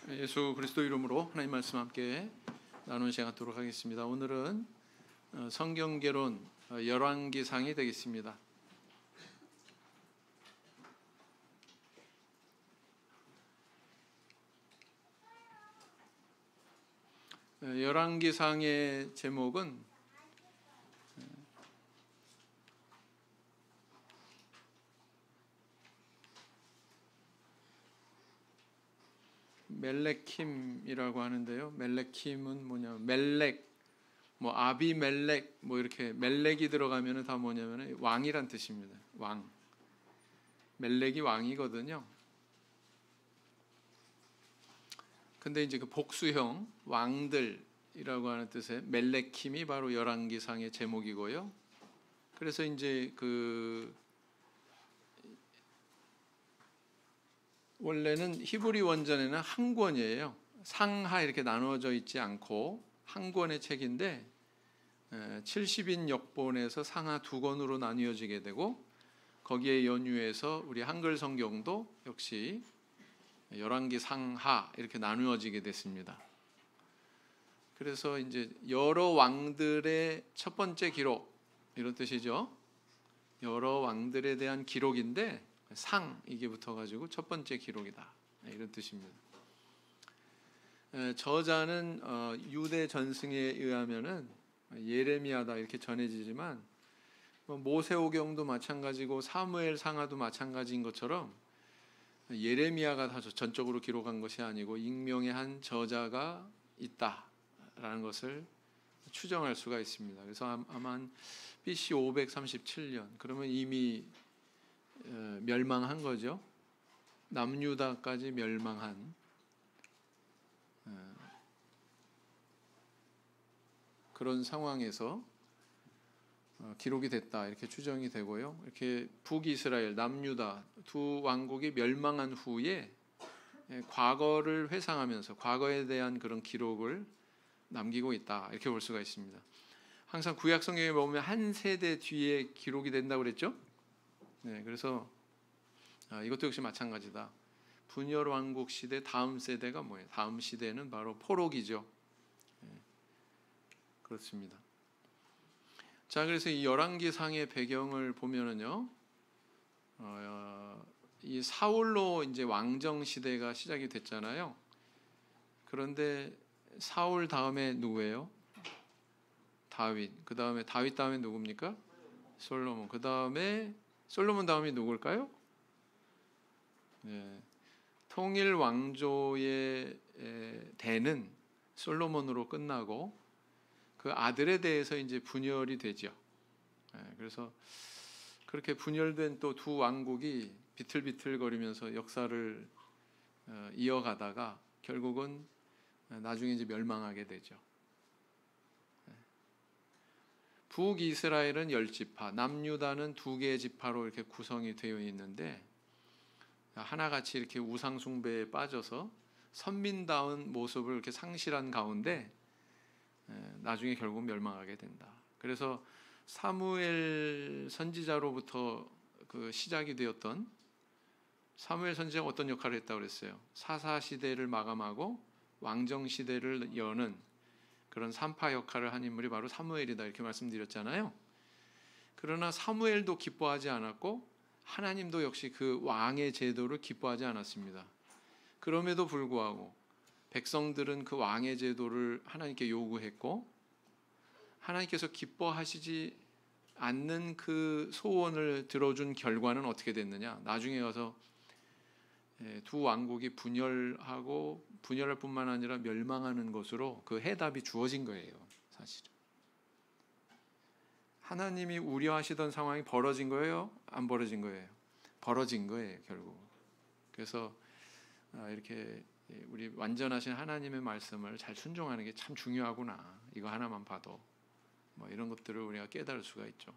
예수 그리스도 이름으로 하나님 말씀 함께 나누는 시간 갖도록 하겠습니다. 오늘은 성경개론 열왕기상이 되겠습니다. 열왕기상의 제목은 멜레킴이라고 하는데요. 멜레킴은 뭐냐? 멜렉, 아비멜렉, 이렇게 멜렉이 들어가면은 다 뭐냐면은 왕이란 뜻입니다. 왕. 멜렉이 왕이거든요. 근데 이제 그 복수형 왕들이라고 하는 뜻의 멜레킴이 바로 열왕기상의 제목이고요. 그래서 이제 원래는 히브리 원전에는 한 권이에요. 상하 이렇게 나누어져 있지 않고 한 권의 책인데 70인 역본에서 상하 두 권으로 나뉘어지게 되고 거기에 연유해서 우리 한글 성경도 역시 열왕기 상하 이렇게 나누어지게 됐습니다. 그래서 이제 여러 왕들의 첫 번째 기록 이런 뜻이죠. 여러 왕들에 대한 기록인데 상 이게 붙어가지고 첫 번째 기록이다 이런 뜻입니다. 저자는 유대 전승에 의하면은 예레미야다 이렇게 전해지지만 모세오경도 마찬가지고 사무엘 상하도 마찬가지인 것처럼 예레미야가 다 전적으로 기록한 것이 아니고 익명의 한 저자가 있다라는 것을 추정할 수가 있습니다. 그래서 아마 한 BC 537년 그러면 이미 멸망한 거죠. 남유다까지 멸망한 그런 상황에서 기록이 됐다 이렇게 추정이 되고요. 이렇게 북이스라엘, 남유다 두 왕국이 멸망한 후에 과거를 회상하면서 과거에 대한 그런 기록을 남기고 있다 이렇게 볼 수가 있습니다. 항상 구약 성경에 보면 한 세대 뒤에 기록이 된다고 그랬죠. 네, 그래서 이것도 역시 마찬가지다. 분열 왕국 시대 다음 세대가 뭐예요? 다음 시대는 바로 포로기죠. 네, 그렇습니다. 자, 그래서 이 열왕기상의 배경을 보면은요, 이 사울로 이제 왕정 시대가 시작이 됐잖아요. 그런데 사울 다음에 누구예요? 다윗. 그 다음에 다윗 다음에 누굽니까? 솔로몬. 그 다음에 솔로몬 다음이 누굴까요? 네. 통일 왕조의 대는 솔로몬으로 끝나고 그 아들에 대해서 이제 분열이 되죠. 네. 그래서 그렇게 분열된 또 두 왕국이 비틀비틀거리면서 역사를 이어가다가 결국은 나중에 이제 멸망하게 되죠. 북이스라엘은 10지파, 남유다는 2개의 지파로 이렇게 구성이 되어 있는데 하나같이 이렇게 우상 숭배에 빠져서 선민다운 모습을 이렇게 상실한 가운데 나중에 결국 멸망하게 된다. 그래서 사무엘 선지자로부터 그 시작이 되었던 사무엘 선지자가 어떤 역할을 했다고 그랬어요? 사사 시대를 마감하고 왕정 시대를 여는 그런 산파 역할을 한 인물이 바로 사무엘이다 이렇게 말씀드렸잖아요. 그러나 사무엘도 기뻐하지 않았고 하나님도 역시 그 왕의 제도를 기뻐하지 않았습니다. 그럼에도 불구하고 백성들은 그 왕의 제도를 하나님께 요구했고 하나님께서 기뻐하시지 않는 그 소원을 들어준 결과는 어떻게 됐느냐? 나중에 가서 두 왕국이 분열하고 분열할 뿐만 아니라 멸망하는 것으로 그 해답이 주어진 거예요. 사실은 하나님이 우려하시던 상황이 벌어진 거예요? 안 벌어진 거예요? 벌어진 거예요 결국. 그래서 이렇게 우리 완전하신 하나님의 말씀을 잘 순종하는 게 참 중요하구나. 이거 하나만 봐도 이런 것들을 우리가 깨달을 수가 있죠.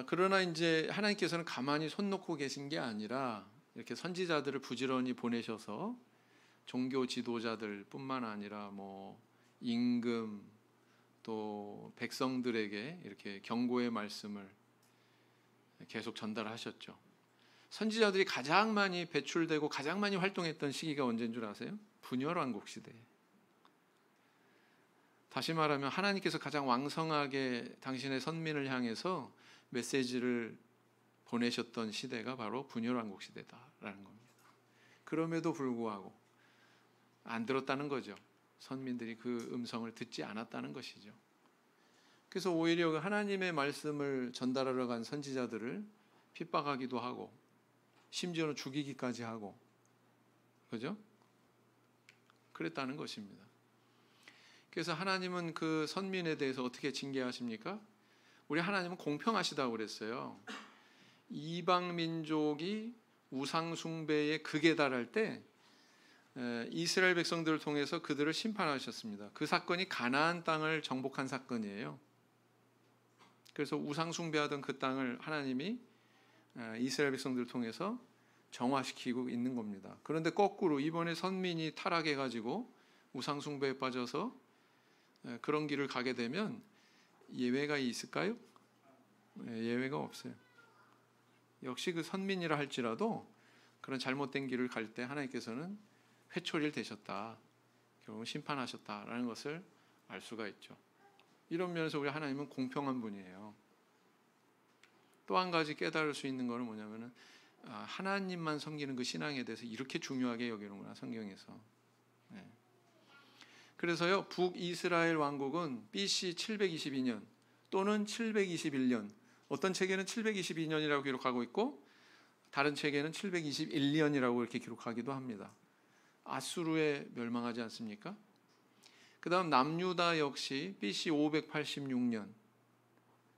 그러나 이제 하나님께서는 가만히 손 놓고 계신 게 아니라 이렇게 선지자들을 부지런히 보내셔서 종교 지도자들 뿐만 아니라 임금 또 백성들에게 이렇게 경고의 말씀을 계속 전달하셨죠. 선지자들이 가장 많이 배출되고 가장 많이 활동했던 시기가 언제인 줄 아세요? 분열왕국 시대. 다시 말하면 하나님께서 가장 왕성하게 당신의 선민을 향해서 메시지를 보내셨던 시대가 바로 분열왕국 시대다라는 겁니다. 그럼에도 불구하고 안 들었다는 거죠. 선민들이 그 음성을 듣지 않았다는 것이죠. 그래서 오히려 하나님의 말씀을 전달하러 간 선지자들을 핍박하기도 하고 심지어는 죽이기까지 하고, 그죠? 그랬다는 것입니다. 그래서 하나님은 그 선민에 대해서 어떻게 징계하십니까? 우리 하나님은 공평하시다고 그랬어요. 이방 민족이 우상 숭배에 극에 달할 때 이스라엘 백성들을 통해서 그들을 심판하셨습니다. 그 사건이 가나안 땅을 정복한 사건이에요. 그래서 우상 숭배하던 그 땅을 하나님이 이스라엘 백성들을 통해서 정화시키고 있는 겁니다. 그런데 거꾸로 이번에 선민이 타락해가지고 우상 숭배에 빠져서 그런 길을 가게 되면 예외가 있을까요? 예외가 없어요. 역시 그 선민이라 할지라도 그런 잘못된 길을 갈 때 하나님께서는 회초리를 대셨다, 결국 심판하셨다라는 것을 알 수가 있죠. 이런 면에서 우리 하나님은 공평한 분이에요. 또 한 가지 깨달을 수 있는 것은 뭐냐면은 하나님만 섬기는 그 신앙에 대해서 이렇게 중요하게 여기는구나, 성경에서. 네. 그래서요, 북이스라엘 왕국은 BC 722년 또는 721년, 어떤 책에는 722년이라고 기록하고 있고 다른 책에는 721년이라고 이렇게 기록하기도 합니다. 아수르에 멸망하지 않습니까? 그 다음 남유다 역시 BC 586년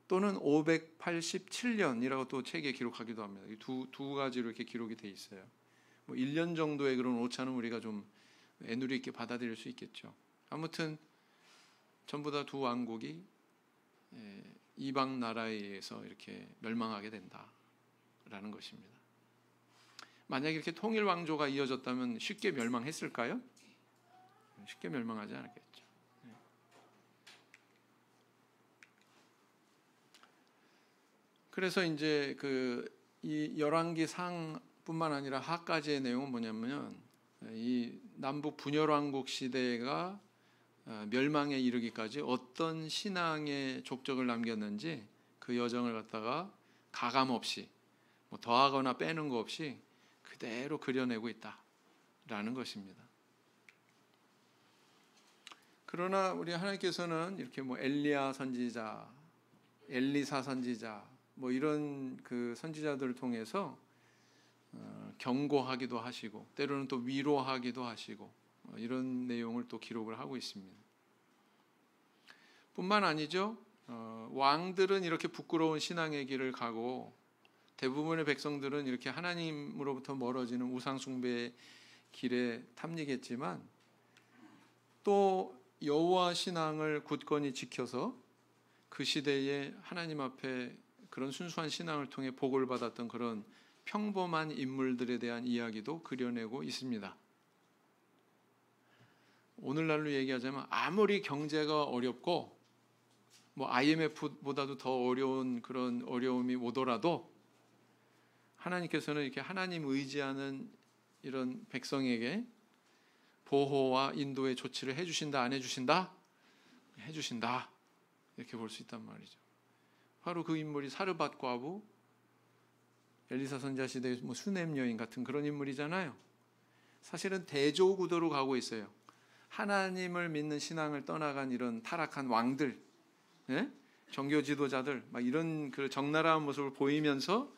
또는 587년이라고 또 책에 기록하기도 합니다. 두 가지로 이렇게 기록이 돼 있어요. 뭐 1년 정도의 그런 오차는 우리가 좀 애누리 있게 받아들일 수 있겠죠. 아무튼 전부 다 두 왕국이 이방 나라에 의해서 이렇게 멸망하게 된다라는 것입니다. 만약에 이렇게 통일 왕조가 이어졌다면 쉽게 멸망했을까요? 쉽게 멸망하지 않았겠죠. 그래서 이제 이 열왕기 상뿐만 아니라 하까지의 내용은 뭐냐면 이 남북 분열왕국 시대가 멸망에 이르기까지 어떤 신앙의 족적을 남겼는지 그 여정을 갖다가 가감 없이 뭐 더하거나 빼는 거 없이 그대로 그려내고 있다라는 것입니다. 그러나 우리 하나님께서는 이렇게 뭐 엘리야 선지자, 엘리사 선지자, 뭐 이런 그 선지자들을 통해서 경고하기도 하시고 때로는 또 위로하기도 하시고 이런 내용을 또 기록을 하고 있습니다. 뿐만 아니죠. 왕들은 이렇게 부끄러운 신앙의 길을 가고 대부분의 백성들은 이렇게 하나님으로부터 멀어지는 우상 숭배의 길에 탐닉했지만 또 여호와 신앙을 굳건히 지켜서 그 시대에 하나님 앞에 그런 순수한 신앙을 통해 복을 받았던 그런 평범한 인물들에 대한 이야기도 그려내고 있습니다. 오늘날로 얘기하자면 아무리 경제가 어렵고 뭐 IMF보다도 더 어려운 그런 어려움이 오더라도 하나님께서는 이렇게 하나님 의지하는 이런 백성에게 보호와 인도의 조치를 해주신다, 안 해주신다? 해주신다. 이렇게 볼 수 있단 말이죠. 바로 그 인물이 사르밧 과부, 엘리사 선지자 시대의 뭐 수넴 여인 같은 그런 인물이잖아요. 사실은 대조구도로 가고 있어요. 하나님을 믿는 신앙을 떠나간 이런 타락한 왕들, 정교 지도자들, 막 이런 그 적나라한 모습을 보이면서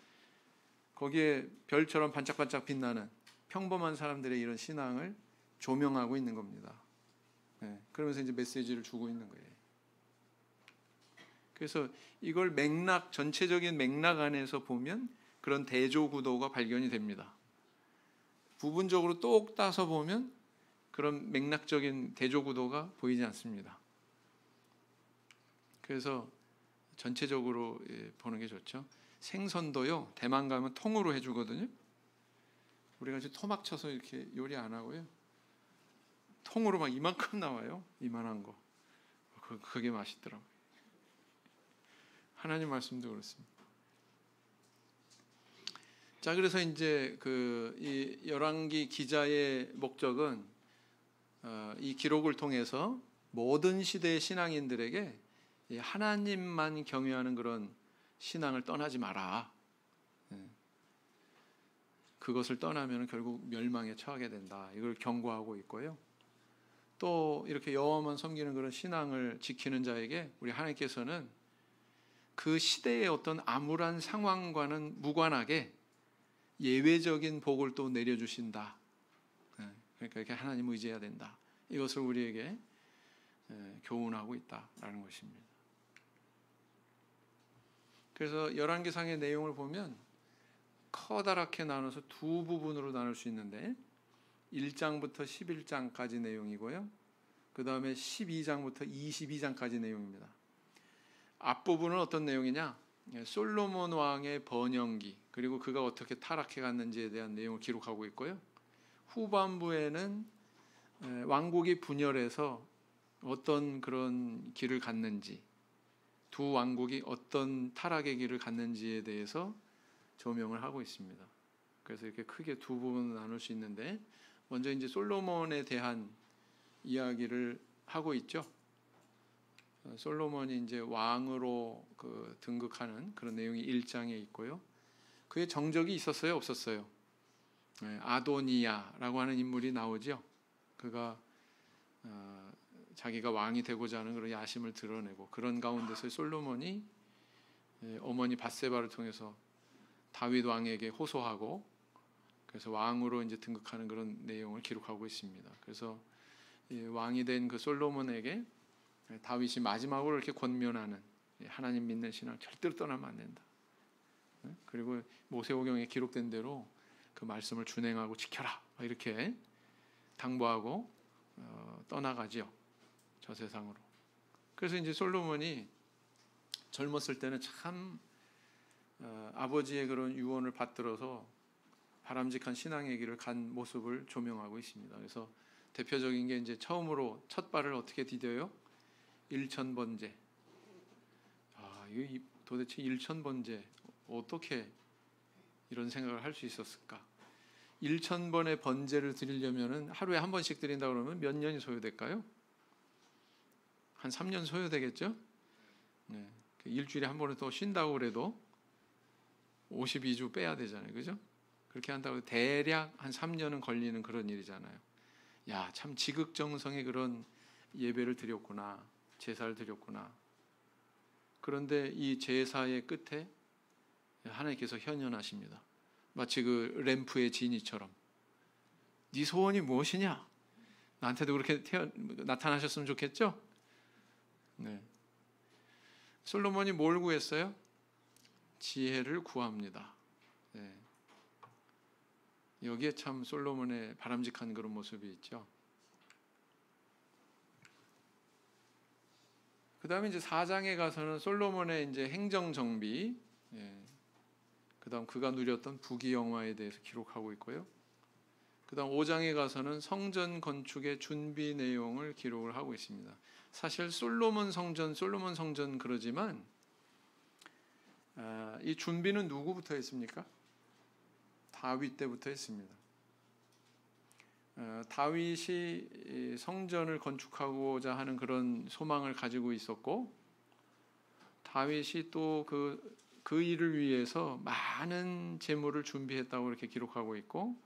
거기에 별처럼 반짝반짝 빛나는 평범한 사람들의 이런 신앙을 조명하고 있는 겁니다. 그러면서 이제 메시지를 주고 있는 거예요. 그래서 이걸 맥락, 전체적인 맥락 안에서 보면 그런 대조 구도가 발견이 됩니다. 부분적으로 똑 따서 보면 그런 맥락적인 대조 구도가 보이지 않습니다. 그래서 전체적으로 보는 게 좋죠. 생선도요, 대만 가면 통으로 해주거든요. 우리가 지금 토막 쳐서 이렇게 요리 안 하고요, 통으로 막 이만큼 나와요. 이만한 거. 그게 맛있더라고요. 하나님 말씀도 그렇습니다. 자, 그래서 이제 이 열왕기 기자의 목적은 이 기록을 통해서 모든 시대의 신앙인들에게 이 하나님만 경외하는 그런 신앙을 떠나지 마라. 그것을 떠나면 결국 멸망에 처하게 된다. 이걸 경고하고 있고요. 또 이렇게 여호와만 섬기는 그런 신앙을 지키는 자에게 우리 하나님께서는 그 시대의 어떤 암울한 상황과는 무관하게 예외적인 복을 또 내려주신다. 그러니까 이렇게 하나님 의지해야 된다. 이것을 우리에게 교훈하고 있다라는 것입니다. 그래서 열왕기상의 내용을 보면 커다랗게 나눠서 두 부분으로 나눌 수 있는데 1장부터 11장까지 내용이고요. 그 다음에 12장부터 22장까지 내용입니다. 앞부분은 어떤 내용이냐? 솔로몬 왕의 번영기, 그리고 그가 어떻게 타락해 갔는지에 대한 내용을 기록하고 있고요. 후반부에는 왕국이 분열해서 어떤 그런 길을 갔는지, 두 왕국이 어떤 타락의 길을 갔는지에 대해서 조명을 하고 있습니다. 그래서 이렇게 크게 두 부분으로 나눌 수 있는데, 먼저 이제 솔로몬에 대한 이야기를 하고 있죠. 솔로몬이 이제 왕으로 등극하는 그런 내용이 1장에 있고요. 그의 정적이 있었어요, 없었어요? 아도니아라고 하는 인물이 나오죠. 그가 자기가 왕이 되고자 하는 그런 야심을 드러내고, 그런 가운데서 솔로몬이 어머니 밧세바를 통해서 다윗 왕에게 호소하고, 그래서 왕으로 이제 등극하는 그런 내용을 기록하고 있습니다. 그래서 왕이 된 그 솔로몬에게 다윗이 마지막으로 이렇게 권면하는, 하나님 믿는 신앙 절대로 떠나면 안 된다. 그리고 모세오경에 기록된 대로 그 말씀을 준행하고 지켜라, 이렇게 당부하고 떠나가지요, 저 세상으로. 그래서 이제 솔로몬이 젊었을 때는 참 아버지의 그런 유언을 받들어서 바람직한 신앙의 길을 간 모습을 조명하고 있습니다. 그래서 대표적인 게 이제 처음으로 첫 발을 어떻게 디뎌요? 일천번제. 이거 도대체 일천번제 어떻게 이런 생각을 할 수 있었을까? 1000번의 번제를 드리려면은 하루에 한 번씩 드린다 그러면 몇 년이 소요될까요? 한 3년 소요되겠죠? 네. 일주일에 한 번은 또 쉰다고 그래도 52주 빼야 되잖아요, 그죠? 그렇게 한다고 대략 한 3년은 걸리는 그런 일이잖아요. 야, 참 지극정성의 그런 예배를 드렸구나, 제사를 드렸구나. 그런데 이 제사의 끝에 하나님께서 현현하십니다. 마치 그 램프의 지니처럼. 네 소원이 무엇이냐? 나한테도 그렇게 나타나셨으면 좋겠죠? 네. 솔로몬이 뭘 구했어요? 지혜를 구합니다. 네. 여기에 참 솔로몬의 바람직한 그런 모습이 있죠. 그 다음에 이제 4장에 가서는 솔로몬의 이제 행정 정비, 그 다음 그가 누렸던 부귀영화에 대해서 기록하고 있고요. 그 다음 5장에 가서는 성전 건축의 준비 내용을 기록을 하고 있습니다. 사실 솔로몬 성전 그러지만 이 준비는 누구부터 했습니까? 다윗 때부터 했습니다. 다윗이 성전을 건축하고자 하는 그런 소망을 가지고 있었고, 다윗이 또 그 일을 위해서 많은 재물을 준비했다고 이렇게 기록하고 있고,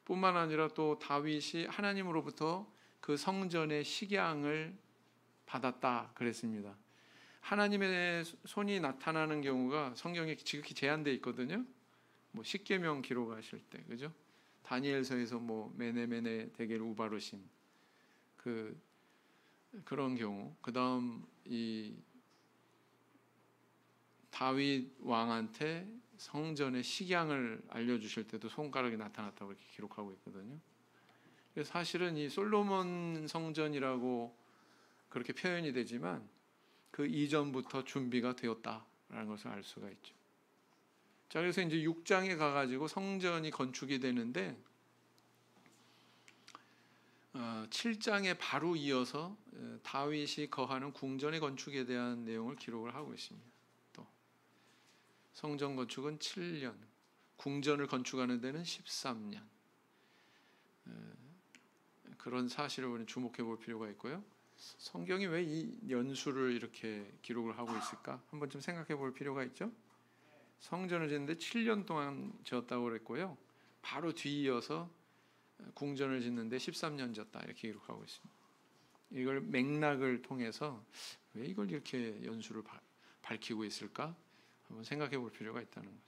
뿐만 아니라 또 다윗이 하나님으로부터 그 성전의 식양을 받았다 그랬습니다. 하나님의 손이 나타나는 경우가 성경에 지극히 제한되어 있거든요. 뭐 십계명 기록하실 때, 그죠? 다니엘서에서 뭐 메네메네 데겔 우바르심 그런 경우, 그 다음 이 다윗 왕한테 성전의 식양을 알려주실 때도 손가락이 나타났다고 이렇게 기록하고 있거든요. 그래서 사실은 이 솔로몬 성전이라고 그렇게 표현이 되지만 그 이전부터 준비가 되었다라는 것을 알 수가 있죠. 자, 그래서 이제 6장에 가가지고 성전이 건축이 되는데 7장에 바로 이어서 다윗이 거하는 궁전의 건축에 대한 내용을 기록을 하고 있습니다. 또 성전 건축은 7년, 궁전을 건축하는 데는 13년. 그런 사실을 우리는 주목해 볼 필요가 있고요. 성경이 왜 이 연수를 이렇게 기록을 하고 있을까? 한번 좀 생각해 볼 필요가 있죠. 성전을 짓는데 7년 동안 지었다고 그랬고요. 바로 뒤이어서 궁전을 짓는데 13년 지었다 이렇게 기록하고 있습니다. 이걸 맥락을 통해서 왜 이걸 이렇게 연수를 밝히고 있을까? 한번 생각해 볼 필요가 있다는 거죠.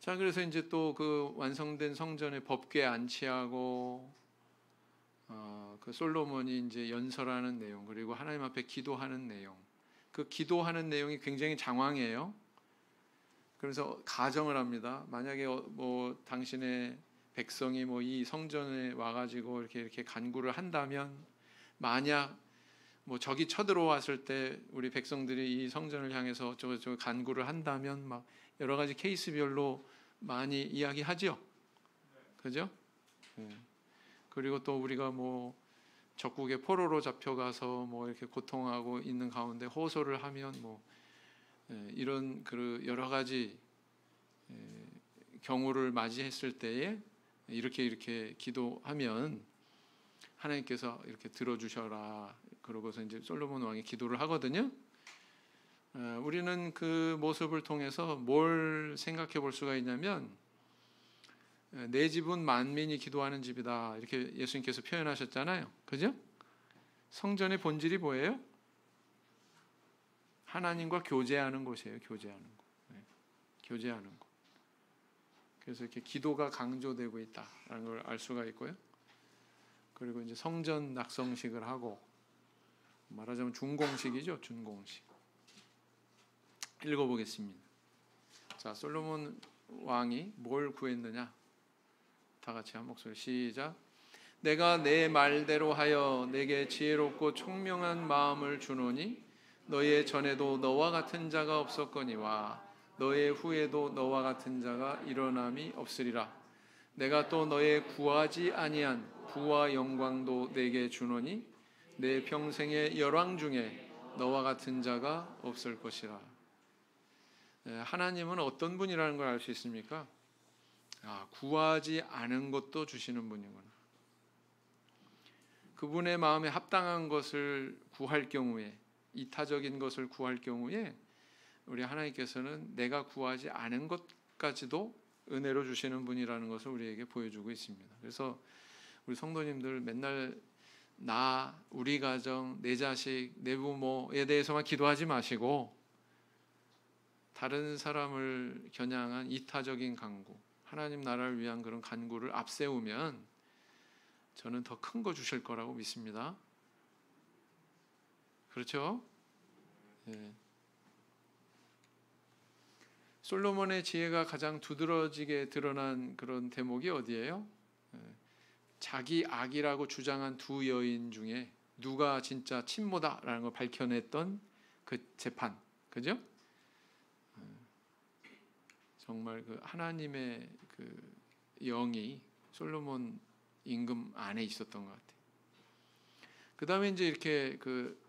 자, 그래서 이제 또 그 완성된 성전의 법궤 안치하고 그 솔로몬이 이제 연설하는 내용, 그리고 하나님 앞에 기도하는 내용, 그 기도하는 내용이 굉장히 장황해요. 그래서 가정을 합니다. 만약에 뭐 당신의 백성이 뭐 이 성전에 와가지고 이렇게 간구를 한다면, 만약 뭐 적이 쳐들어왔을 때 우리 백성들이 이 성전을 향해서 저 간구를 한다면 막 여러 가지 케이스별로 많이 이야기하죠. 그죠? 그리고 또 우리가 뭐 적국의 포로로 잡혀가서 뭐 이렇게 고통하고 있는 가운데 호소를 하면 뭐 이런 그 여러 가지 경우를 맞이했을 때에 이렇게 기도하면 하나님께서 이렇게 들어주셔라. 그러고서 이제 솔로몬 왕이 기도를 하거든요. 우리는 그 모습을 통해서 뭘 생각해 볼 수가 있냐면, 내 집은 만민이 기도하는 집이다 이렇게 예수님께서 표현하셨잖아요. 그죠? 성전의 본질이 뭐예요? 하나님과 교제하는 곳이에요. 교제하는 곳. 교제하는 곳. 그래서 이렇게 기도가 강조되고 있다라는 걸 알 수가 있고요. 그리고 이제 성전 낙성식을 하고, 말하자면 준공식이죠. 준공식. 읽어보겠습니다. 자, 솔로몬 왕이 뭘 구했느냐? 다 같이 한 목소리 시작. 내가 내 말대로 하여 내게 지혜롭고 총명한 마음을 주노니 너의 전에도 너와 같은 자가 없었거니와 너의 후에도 너와 같은 자가 일어남이 없으리라. 내가 또 너의 구하지 아니한 부와 영광도 내게 주노니 내 평생의 열왕 중에 너와 같은 자가 없을 것이라. 하나님은 어떤 분이라는 걸 알 수 있습니까? 구하지 않은 것도 주시는 분이구나. 그분의 마음에 합당한 것을 구할 경우에, 이타적인 것을 구할 경우에 우리 하나님께서는 내가 구하지 않은 것까지도 은혜로 주시는 분이라는 것을 우리에게 보여주고 있습니다. 그래서 우리 성도님들 맨날 나, 우리 가정, 내 자식, 내 부모에 대해서만 기도하지 마시고 다른 사람을 겨냥한 이타적인 간구, 하나님 나라를 위한 그런 간구를 앞세우면 저는 더 큰 거 주실 거라고 믿습니다. 그렇죠? 네. 솔로몬의 지혜가 가장 두드러지게 드러난 그런 대목이 어디예요? 자기 악이라고 주장한 두 여인 중에 누가 진짜 친모다라는 걸 밝혀냈던 그 재판, 그죠? 정말 그 하나님의 그 영이 솔로몬 임금 안에 있었던 것 같아요. 그 다음에 이제 이렇게 그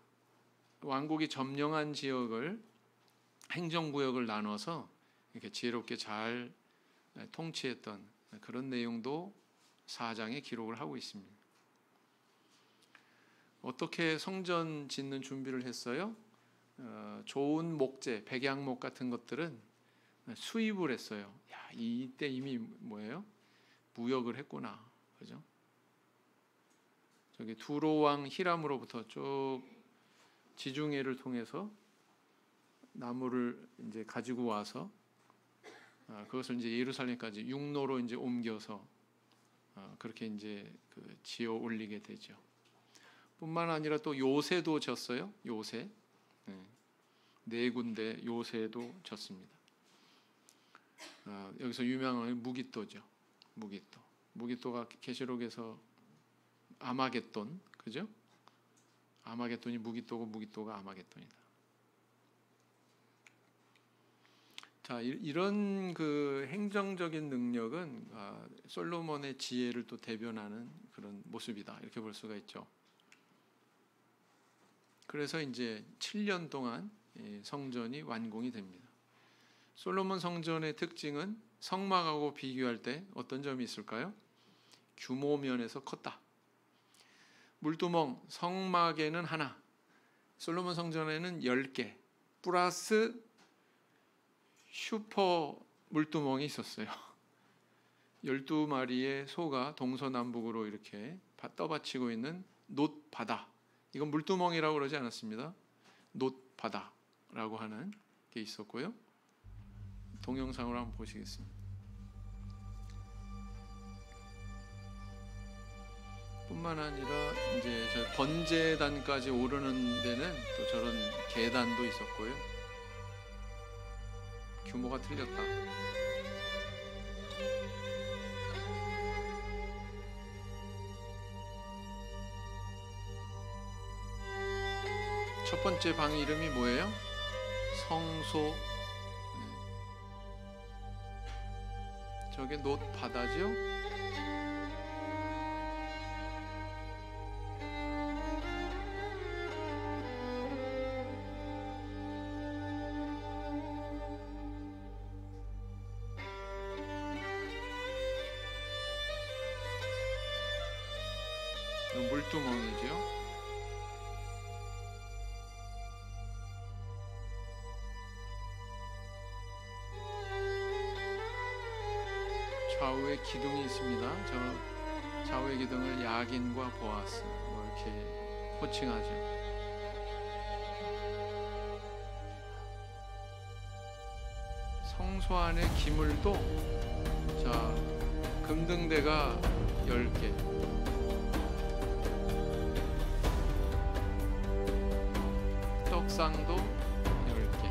왕국이 점령한 지역을, 행정구역을 나눠서 이렇게 지혜롭게 잘 통치했던 그런 내용도 4장에 기록을 하고 있습니다. 어떻게 성전 짓는 준비를 했어요? 좋은 목재, 백양목 같은 것들은 수입을 했어요. 야, 이때 이미 뭐예요? 무역을 했구나, 그죠? 저기 두로 왕 히람으로부터 쭉 지중해를 통해서 나무를 이제 가지고 와서 그것을 이제 예루살렘까지 육로로 이제 옮겨서 그렇게 이제 그 지어 올리게 되죠. 뿐만 아니라 또 요새도 졌어요. 요새 네 군데 요새도 졌습니다. 여기서 유명한 무기또죠. 무기또가 계시록에서 아마겟돈, 그죠? 아마겟돈이 무기또고 무기또가 아마겟돈이다. 자, 이런 그 행정적인 능력은 솔로몬의 지혜를 또 대변하는 그런 모습이다, 이렇게 볼 수가 있죠. 그래서 이제 7년 동안 성전이 완공이 됩니다. 솔로몬 성전의 특징은 성막하고 비교할 때 어떤 점이 있을까요? 규모 면에서 컸다. 물두멍 성막에는 하나, 솔로몬 성전에는 10개 플러스 슈퍼 물두멍이 있었어요. 12마리의 소가 동서남북으로 이렇게 떠받치고 있는 놋바다. 이건 물두멍이라고 그러지 않았습니다. 놋바다라고 하는 게 있었고요. 동영상으로 한번 보시겠습니다. 뿐만 아니라 이제 저 번제단까지 오르는 데는 또 저런 계단도 있었고요. 규모가 틀렸다. 첫 번째 방 이름이 뭐예요? 성소. 저게 놋바다죠? 물두멍이죠. 좌우에 기둥이 있습니다. 저 좌우의 기둥을 야긴과 보아스 이렇게 호칭하죠. 성소 안의 기물도 자 금등대가 10개, 떡상도 10개.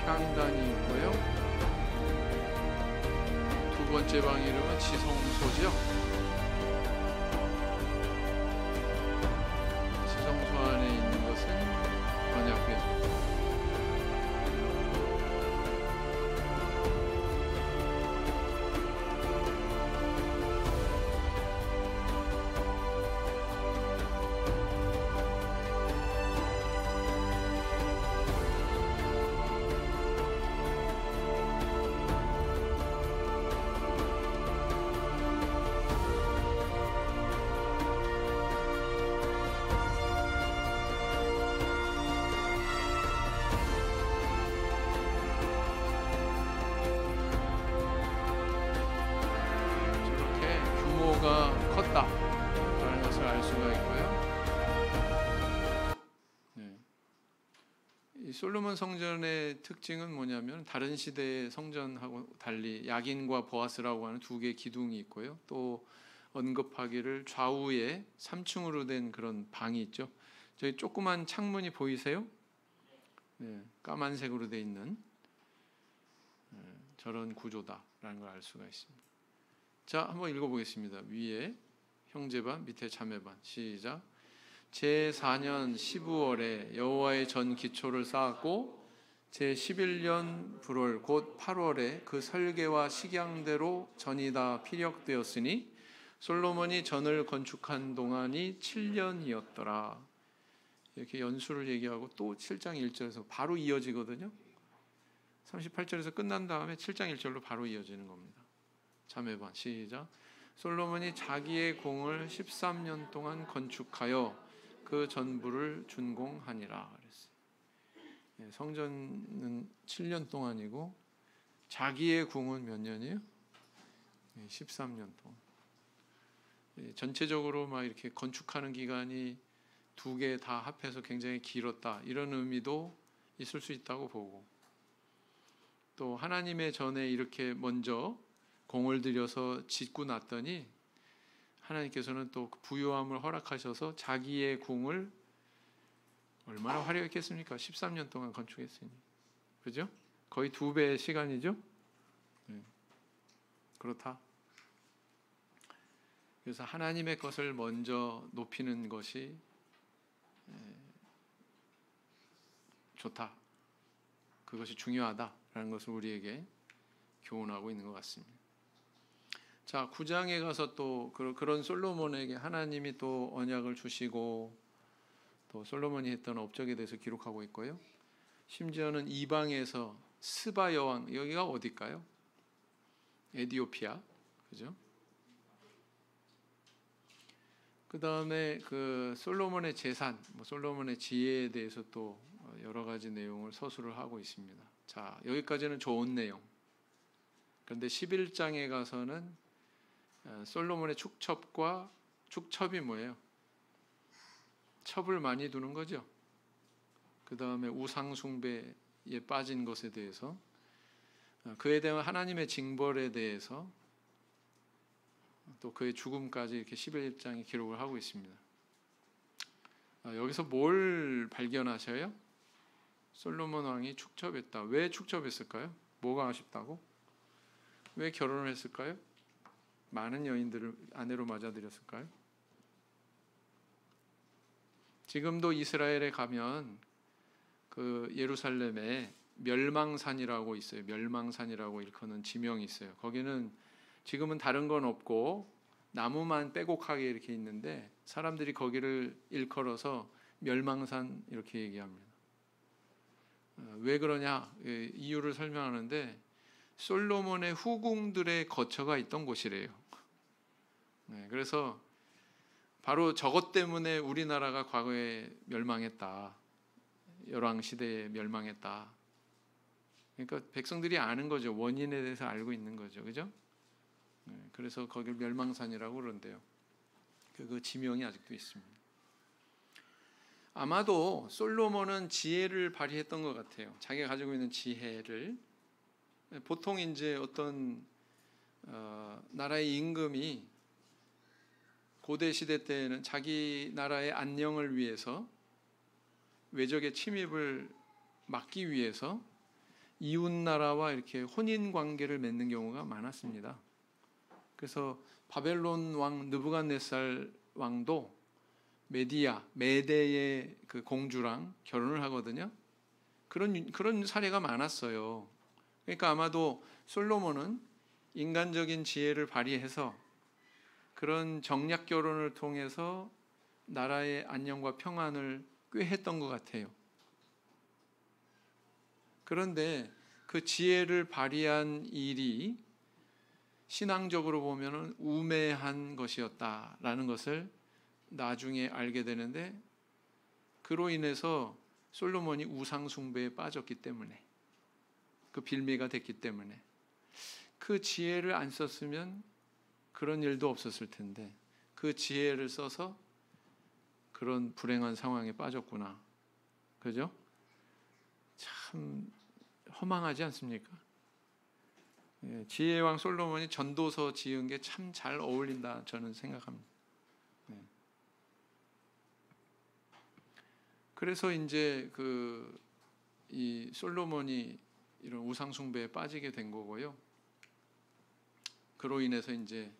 향단이 있고요. 두 번째 방 이름은 지성소죠. 지성소 안에 있는 것은 언약궤죠. 컸다라는 것을 알 수가 있고요. 이 솔로몬 성전의 특징은 뭐냐면 다른 시대의 성전하고 달리 야긴과 보아스라고 하는 두 개의 기둥이 있고요. 또 언급하기를 좌우에 3층으로 된 그런 방이 있죠. 저기 조그만 창문이 보이세요? 까만색으로 돼 있는 저런 구조다라는 걸 알 수가 있습니다. 자, 한번 읽어보겠습니다. 위에 형제반, 밑에 자매반. 시작. 제4년 15월에 여호와의 전 기초를 쌓았고 제11년 불월 곧 8월에 그 설계와 식양대로 전이 다 피력되었으니 솔로몬이 전을 건축한 동안이 7년이었더라. 이렇게 연수를 얘기하고 또 7장 1절에서 바로 이어지거든요. 38절에서 끝난 다음에 7장 1절로 바로 이어지는 겁니다. 자매반 시작. 솔로몬이 자기의 공을 13년 동안 건축하여 그 전부를 준공하니라 그랬어요. 성전은 7년 동안이고 자기의 공은 몇 년이에요? 13년 동안. 전체적으로 막 이렇게 건축하는 기간이 두 개 다 합해서 굉장히 길었다 이런 의미도 있을 수 있다고 보고 또 하나님의 전에 이렇게 먼저 공을 들여서 짓고 났더니 하나님께서는 또 부요함을 허락하셔서 자기의 궁을 얼마나 화려했겠습니까? 13년 동안 건축했으니. 그죠? 거의 2배의 시간이죠? 네. 그렇다. 그래서 하나님의 것을 먼저 높이는 것이 좋다. 그것이 중요하다라는 것을 우리에게 교훈하고 있는 것 같습니다. 자, 9장에 가서 또 그런 솔로몬에게 하나님이 또 언약을 주시고 또 솔로몬이 했던 업적에 대해서 기록하고 있고요. 심지어는 이방에서 스바 여왕, 여기가 어딜까요? 에티오피아, 그죠? 그 다음에 그 솔로몬의 재산, 솔로몬의 지혜에 대해서 또 여러 가지 내용을 서술을 하고 있습니다. 자, 여기까지는 좋은 내용. 그런데 11장에 가서는 솔로몬의 축첩과 축첩이 뭐예요? 첩을 많이 두는 거죠. 그 다음에 우상 숭배에 빠진 것에 대해서, 그에 대한 하나님의 징벌에 대해서, 또 그의 죽음까지 이렇게 11장에 기록을 하고 있습니다. 여기서 뭘 발견하셔요? 솔로몬 왕이 축첩했다. 왜 축첩했을까요? 뭐가 아쉽다고? 왜 결혼을 했을까요? 많은 여인들을 아내로 맞아들였을까요? 지금도 이스라엘에 가면 그 예루살렘에 멸망산이라고 있어요. 멸망산이라고 일컫는 지명이 있어요. 거기는 지금은 다른 건 없고 나무만 빼곡하게 이렇게 있는데 사람들이 거기를 일컬어서 멸망산 이렇게 얘기합니다. 왜 그러냐? 이유를 설명하는데 솔로몬의 후궁들의 거처가 있던 곳이래요. 그래서 바로 저것 때문에 우리나라가 과거에 멸망했다. 열왕 시대에 멸망했다. 그러니까 백성들이 아는 거죠. 원인에 대해서 알고 있는 거죠. 그죠? 그래서 거기를 멸망산이라고 그러는데요. 그 지명이 아직도 있습니다. 아마도 솔로몬은 지혜를 발휘했던 것 같아요. 자기가 가지고 있는 지혜를. 보통 이제 어떤 나라의 임금이 고대 시대 때에는 자기 나라의 안녕을 위해서 외적의 침입을 막기 위해서 이웃 나라와 이렇게 혼인 관계를 맺는 경우가 많았습니다. 그래서 바벨론 왕 느부갓네살 왕도 메대의 그 공주랑 결혼을 하거든요. 그런 사례가 많았어요. 그러니까 아마도 솔로몬은 인간적인 지혜를 발휘해서 그런 정략 결혼을 통해서 나라의 안녕과 평안을 꾀했던 것 같아요. 그런데 그 지혜를 발휘한 일이 신앙적으로 보면은 우매한 것이었다라는 것을 나중에 알게 되는데, 그로 인해서 솔로몬이 우상 숭배에 빠졌기 때문에, 그 빌미가 됐기 때문에, 그 지혜를 안 썼으면 그런 일도 없었을 텐데 그 지혜를 써서 그런 불행한 상황에 빠졌구나. 그죠? 참 허망하지 않습니까? 지혜왕 솔로몬이 전도서 지은 게 참 잘 어울린다 저는 생각합니다. 그래서 이제 이 솔로몬이 이런 우상 숭배에 빠지게 된 거고요. 그로 인해서 이제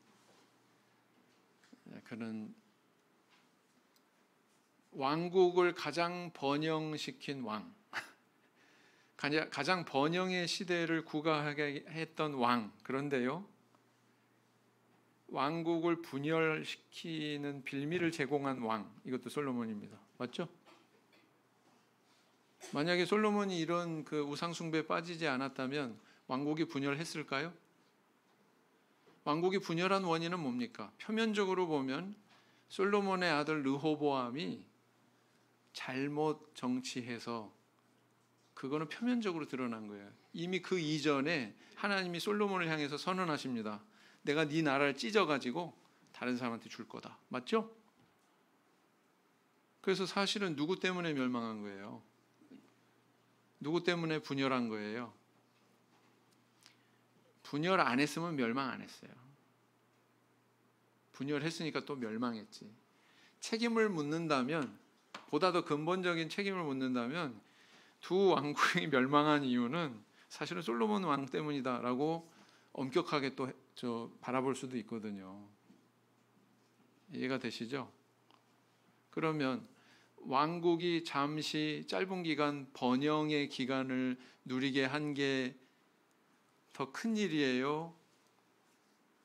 그는 왕국을 가장 번영시킨 왕, 가장 번영의 시대를 구가하게 했던 왕, 그런데요, 왕국을 분열시키는 빌미를 제공한 왕, 이것도 솔로몬입니다. 맞죠? 만약에 솔로몬이 이런 그 우상 숭배에 빠지지 않았다면 왕국이 분열했을까요? 왕국이 분열한 원인은 뭡니까? 표면적으로 보면 솔로몬의 아들 르호보암이 잘못 정치해서, 그거는 표면적으로 드러난 거예요. 이미 그 이전에 하나님이 솔로몬을 향해서 선언하십니다. 내가 네 나라를 찢어가지고 다른 사람한테 줄 거다. 맞죠? 그래서 사실은 누구 때문에 멸망한 거예요? 누구 때문에 분열한 거예요? 분열 안 했으면 멸망 안 했어요. 분열했으니까 또 멸망했지. 책임을 묻는다면, 보다 더 근본적인 책임을 묻는다면 두 왕국이 멸망한 이유는 사실은 솔로몬 왕 때문이다라고 엄격하게 또 바라볼 수도 있거든요. 이해가 되시죠? 그러면 왕국이 잠시 짧은 기간 번영의 기간을 누리게 한 게 더 큰 일이에요?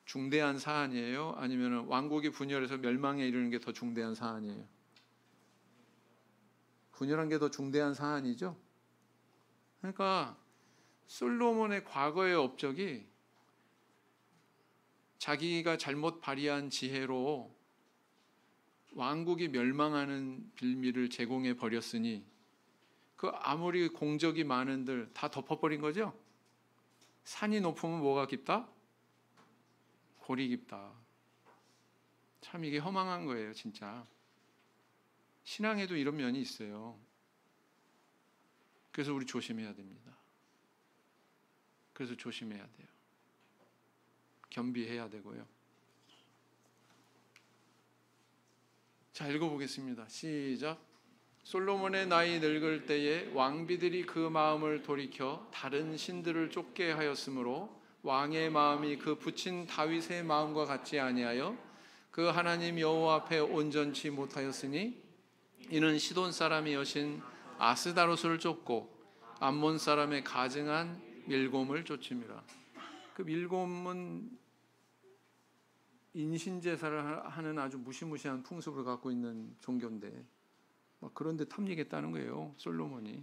중대한 사안이에요? 아니면 왕국이 분열해서 멸망에 이르는 게 더 중대한 사안이에요? 분열한 게 더 중대한 사안이죠? 그러니까 솔로몬의 과거의 업적이 자기가 잘못 발휘한 지혜로 왕국이 멸망하는 빌미를 제공해 버렸으니 그 아무리 공적이 많은들 다 덮어버린 거죠. 산이 높으면 뭐가 깊다? 골이 깊다. 참 이게 허망한 거예요, 진짜. 신앙에도 이런 면이 있어요. 그래서 우리 조심해야 됩니다. 그래서 조심해야 돼요. 겸비해야 되고요. 자, 읽어보겠습니다. 시작. 솔로몬의 나이 늙을 때에 왕비들이 그 마음을 돌이켜 다른 신들을 쫓게 하였으므로 왕의 마음이 그 붙인 다윗의 마음과 같지 아니하여 그 하나님 여호와 앞에 온전치 못하였으니 이는 시돈 사람의 여신 아스다로스를 쫓고 암몬 사람의 가증한 밀곰을 쫓음이라. 그 밀곰은 인신제사를 하는 아주 무시무시한 풍습을 갖고 있는 종교인데 그런데 탐닉했다는 거예요. 솔로몬이.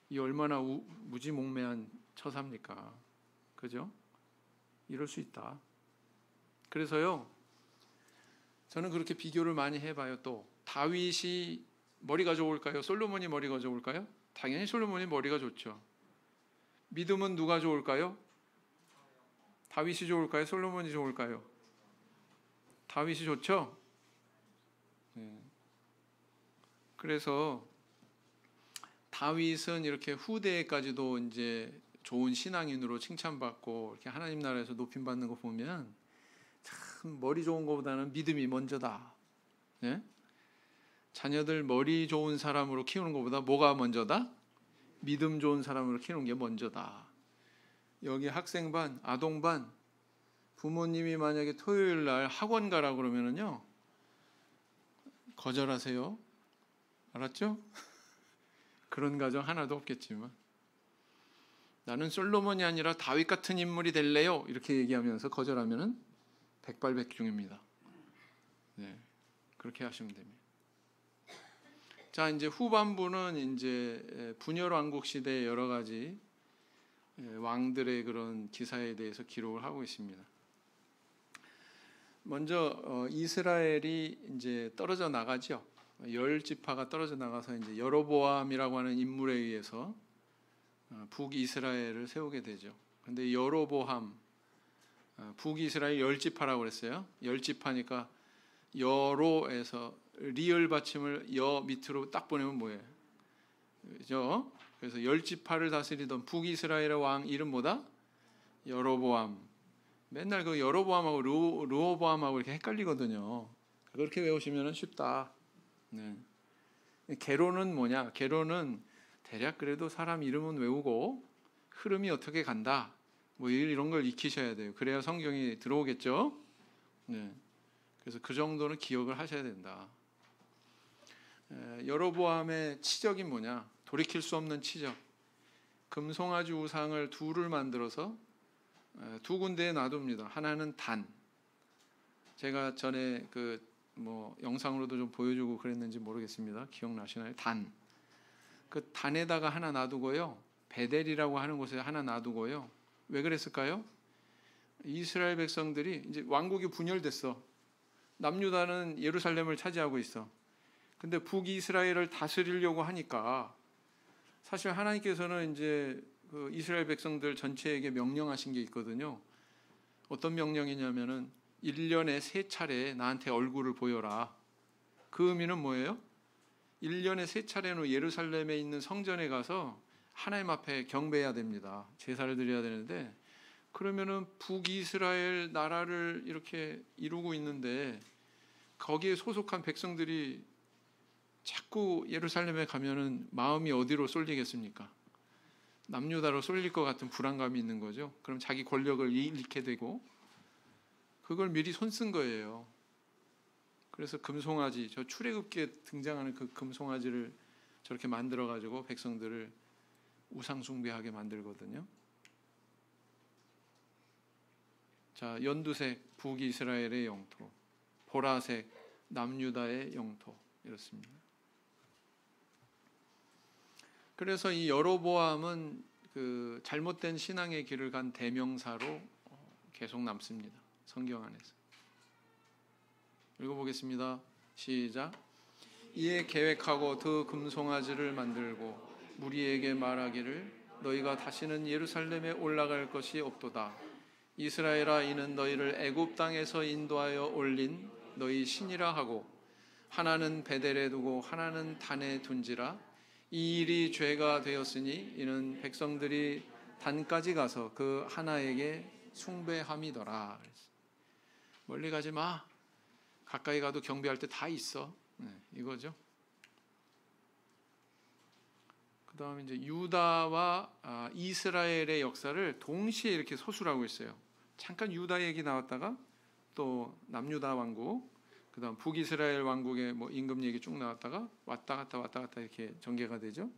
이 얼마나 무지몽매한 처사입니까? 그죠? 이럴 수 있다. 그래서요, 저는 그렇게 비교를 많이 해봐요. 또 다윗이 머리가 좋을까요? 솔로몬이 머리가 좋을까요? 당연히 솔로몬이 머리가 좋죠. 믿음은 누가 좋을까요? 다윗이 좋을까요? 솔로몬이 좋을까요? 다윗이 좋죠? 네. 그래서 다윗은 이렇게 후대에까지도 이제 좋은 신앙인으로 칭찬받고 이렇게 하나님 나라에서 높임 받는 거 보면 참 머리 좋은 것보다는 믿음이 먼저다. 네? 자녀들 머리 좋은 사람으로 키우는 것보다 뭐가 먼저다? 믿음 좋은 사람으로 키우는 게 먼저다. 여기 학생반, 아동반 부모님이 만약에 토요일 날 학원 가라 그러면은요 거절하세요. 알았죠? 그런 가정 하나도 없겠지만 나는 솔로몬이 아니라 다윗 같은 인물이 될래요. 이렇게 얘기하면서 거절하면은 백발백중입니다. 네, 그렇게 하시면 됩니다. 자, 이제 후반부는 이제 분열 왕국 시대의 여러 가지 왕들의 그런 기사에 대해서 기록을 하고 있습니다. 먼저 이스라엘이 이제 떨어져 나가죠. 10지파가 떨어져 나가서 이제 여로보암이라고 하는 인물에 의해서 북이스라엘을 세우게 되죠. 근데 여로보암 북이스라엘 10지파라고 그랬어요. 10지파니까 여로에서 리을 받침을 여 밑으로 딱 보내면 뭐예요? 그죠? 그래서 10지파를 다스리던 북이스라엘의 왕 이름 뭐다? 여로보암. 맨날 그 여로보암하고 르호보암하고 이렇게 헷갈리거든요. 그렇게 외우시면 쉽다. 네. 개론은 뭐냐? 개론은 대략 그래도 사람 이름은 외우고 흐름이 어떻게 간다. 뭐 이런 걸 익히셔야 돼요. 그래야 성경이 들어오겠죠. 네. 그래서 그 정도는 기억을 하셔야 된다. 여로보암의 치적이 뭐냐? 돌이킬 수 없는 치적. 금송아지 우상을 둘을 만들어서 두 군데에 놔둡니다. 하나는 단. 제가 전에 영상으로도 좀 보여주고 그랬는지 모르겠습니다. 기억나시나요? 단. 그 단에다가 하나 놔두고요. 베델이라고 하는 곳에 하나 놔두고요. 왜 그랬을까요? 이스라엘 백성들이 이제 왕국이 분열됐어. 남유다는 예루살렘을 차지하고 있어. 근데 북이스라엘을 다스리려고 하니까 사실 하나님께서는 이제 그 이스라엘 백성들 전체에게 명령하신 게 있거든요. 어떤 명령이냐면은 1년에 3차례 나한테 얼굴을 보여라. 그 의미는 뭐예요? 1년에 3차례는 예루살렘에 있는 성전에 가서 하나님 앞에 경배해야 됩니다. 제사를 드려야 되는데 그러면은 북이스라엘 나라를 이렇게 이루고 있는데 거기에 소속한 백성들이 자꾸 예루살렘에 가면은 마음이 어디로 쏠리겠습니까? 남유다로 쏠릴 것 같은 불안감이 있는 거죠. 그럼 자기 권력을 잃게 되고, 그걸 미리 손쓴 거예요. 그래서 금송아지, 저 출애굽기에 등장하는 그 금송아지를 저렇게 만들어 가지고 백성들을 우상 숭배하게 만들거든요. 자, 연두색 북이스라엘의 영토, 보라색 남유다의 영토, 이렇습니다. 그래서 이 여로보암은 그 잘못된 신앙의 길을 간 대명사로 계속 남습니다. 성경 안에서. 읽어보겠습니다. 시작. 이에 계획하고 그 금송아지를 만들고 무리에게 말하기를 너희가 다시는 예루살렘에 올라갈 것이 없도다. 이스라엘아, 이는 너희를 애굽 땅에서 인도하여 올린 너희 신이라 하고 하나는 베델에 두고 하나는 단에 둔지라. 이 일이 죄가 되었으니 이는 백성들이 단까지 가서 그 하나에게 숭배함이더라. 멀리 가지 마. 가까이 가도 경배할 때 다 있어. 이거죠. 그 다음에 이제 유다와 이스라엘의 역사를 동시에 이렇게 서술하고 있어요. 잠깐 유다 얘기 나왔다가 또 남유다 왕국, 그 다음 북이스라엘 왕국의 뭐 임금 얘기 쭉 나왔다가 왔다 갔다 이렇게 전개가 되죠.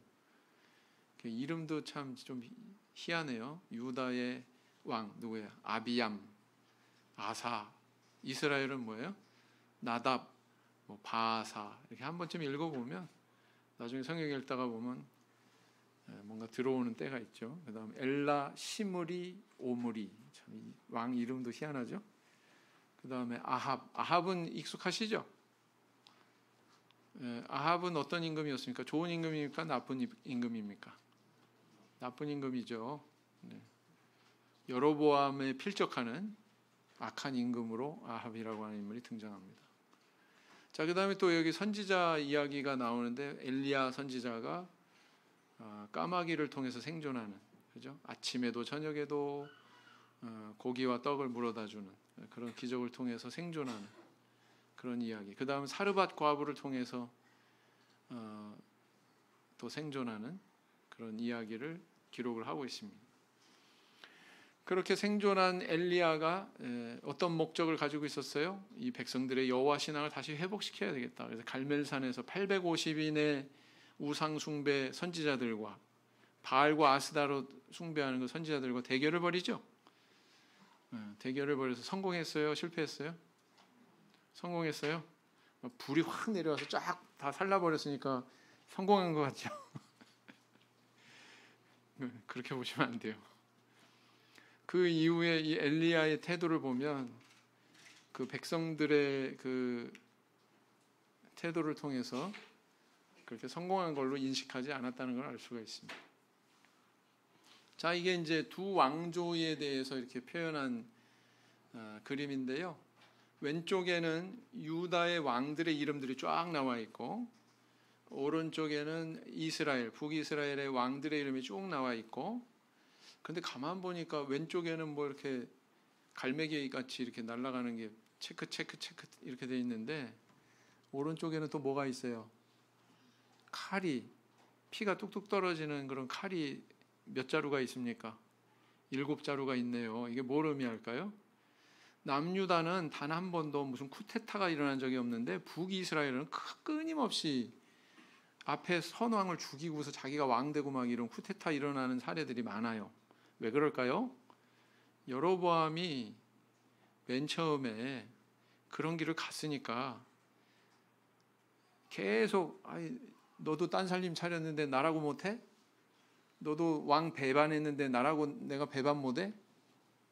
이름도 참 좀 희한해요. 유다의 왕 누구예요? 아비얌, 아사. 이스라엘은 뭐예요? 나답, 뭐 바사. 이렇게 한 번쯤 읽어보면 나중에 성경 읽다가 보면 뭔가 들어오는 때가 있죠. 그 다음 엘라, 시므리, 오므리. 참 왕 이름도 희한하죠. 그 다음에 아합은 익숙하시죠? 아합은 어떤 임금이었습니까? 좋은 임금입니까? 나쁜 임금입니까? 나쁜 임금이죠. 여로보암에 필적하는 악한 임금으로 아합이라고 하는 인물이 등장합니다. 자, 그 다음에 또 여기 선지자 이야기가 나오는데 엘리야 선지자가 까마귀를 통해서 생존하는, 그죠? 아침에도 저녁에도 고기와 떡을 물어다 주는 그런 기적을 통해서 생존하는 그런 이야기. 그 다음 사르밧 과부를 통해서 또 생존하는 그런 이야기를 기록을 하고 있습니다. 그렇게 생존한 엘리야가 어떤 목적을 가지고 있었어요? 이 백성들의 여호와 신앙을 다시 회복시켜야 되겠다. 그래서 갈멜산에서 850인의 우상 숭배 선지자들과 바알과 아스다로 숭배하는 그 선지자들과 대결을 벌이죠. 대결을 벌여서 성공했어요? 실패했어요? 성공했어요? 불이 확 내려와서 쫙 다 살라버렸으니까 성공한 것 같죠? 그렇게 보시면 안 돼요. 그 이후에 이 엘리야의 태도를 보면 그 백성들의 그 태도를 통해서 그렇게 성공한 걸로 인식하지 않았다는 걸 알 수가 있습니다. 자, 이게 이제 두 왕조에 대해서 이렇게 표현한 그림인데요. 왼쪽에는 유다의 왕들의 이름들이 쫙 나와 있고, 오른쪽에는 이스라엘, 북이스라엘의 왕들의 이름이 쭉 나와 있고, 근데 가만 보니까 왼쪽에는 뭐 이렇게 갈매기 같이 이렇게 날아가는 게 체크 이렇게 돼 있는데, 오른쪽에는 또 뭐가 있어요? 칼이, 피가 뚝뚝 떨어지는 그런 칼이 몇 자루가 있습니까? 7자루가 있네요. 이게 뭘 의미할까요? 남유다는 단 한 번도 무슨 쿠데타가 일어난 적이 없는데 북이스라엘은 끊임없이 앞에 선왕을 죽이고서 자기가 왕 되고 막 이런 쿠데타 일어나는 사례들이 많아요. 왜 그럴까요? 여로보암이 맨 처음에 그런 길을 갔으니까 계속 너도 딴 살림 차렸는데 나라고 못해? 너도 왕 배반했는데 나라고 내가 배반 못해?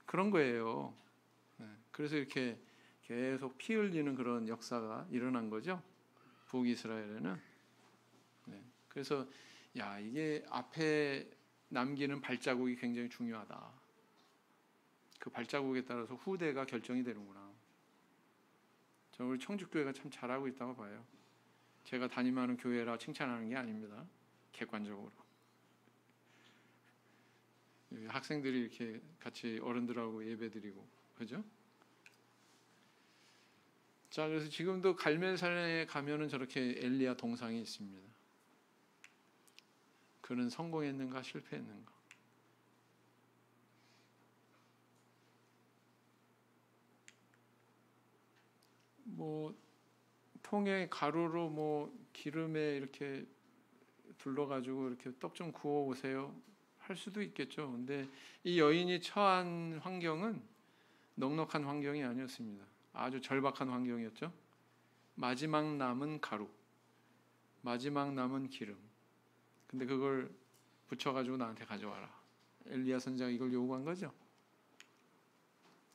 그런 거예요. 그래서 이렇게 계속 피 흘리는 그런 역사가 일어난 거죠. 북이스라엘에는. 그래서 이게 앞에 남기는 발자국이 굉장히 중요하다. 그 발자국에 따라서 후대가 결정이 되는구나. 저는 우리 청주교회가 참 잘하고 있다고 봐요. 제가 담임하는 교회라 칭찬하는 게 아닙니다. 객관적으로. 학생들이 이렇게 같이 어른들하고 예배드리고 그죠? 자, 그래서 지금도 갈멜산에 가면은 저렇게 엘리야 동상이 있습니다. 그는 성공했는가 실패했는가? 뭐 통에 가루로 뭐 기름에 이렇게 둘러가지고 이렇게 떡 좀 구워 오세요 할 수도 있겠죠. 근데 이 여인이 처한 환경은 넉넉한 환경이 아니었습니다. 아주 절박한 환경이었죠. 마지막 남은 가루, 마지막 남은 기름. 근데 그걸 붙여가지고 나한테 가져와라. 엘리야 선지자가 이걸 요구한 거죠.